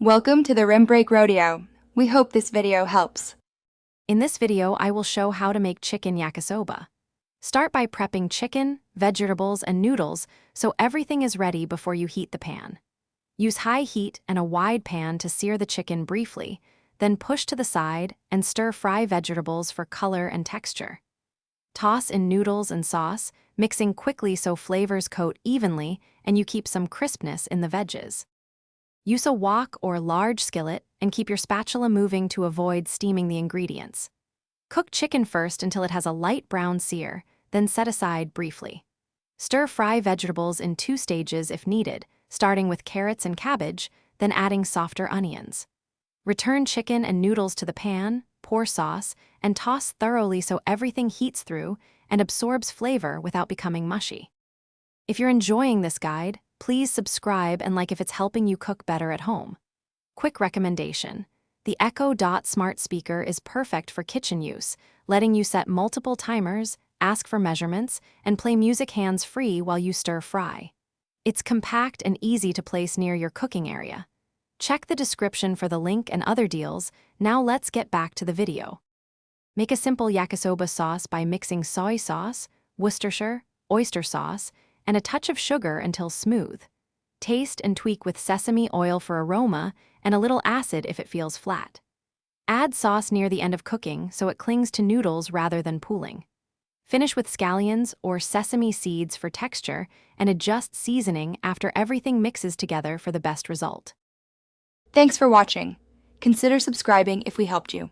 Welcome to the Rim Break Rodeo. We hope this video helps. In this video, I will show how to make chicken yakisoba. Start by prepping chicken, vegetables, and noodles so everything is ready before you heat the pan. Use high heat and a wide pan to sear the chicken briefly, then push to the side and stir-fry vegetables for color and texture. Toss in noodles and sauce, mixing quickly so flavors coat evenly and you keep some crispness in the veggies. Use a wok or large skillet and keep your spatula moving to avoid steaming the ingredients. Cook chicken first until it has a light brown sear, then set aside briefly. Stir-fry vegetables in 2 stages if needed, starting with carrots and cabbage, then adding softer onions. Return chicken and noodles to the pan, pour sauce, and toss thoroughly so everything heats through and absorbs flavor without becoming mushy. If you're enjoying this guide, please subscribe and like if it's helping you cook better at home. Quick recommendation: the Echo Dot smart speaker is perfect for kitchen use, letting you set multiple timers, ask for measurements, and play music hands-free while you stir-fry. It's compact and easy to place near your cooking area. Check the description for the link and other deals. Now let's get back to the video. Make a simple yakisoba sauce by mixing soy sauce, Worcestershire, oyster sauce, and a touch of sugar until smooth. Taste and tweak with sesame oil for aroma and a little acid if it feels flat. Add sauce near the end of cooking so it clings to noodles rather than pooling. Finish with scallions or sesame seeds for texture and adjust seasoning after everything mixes together for the best result. Thanks for watching. Consider subscribing if we helped you.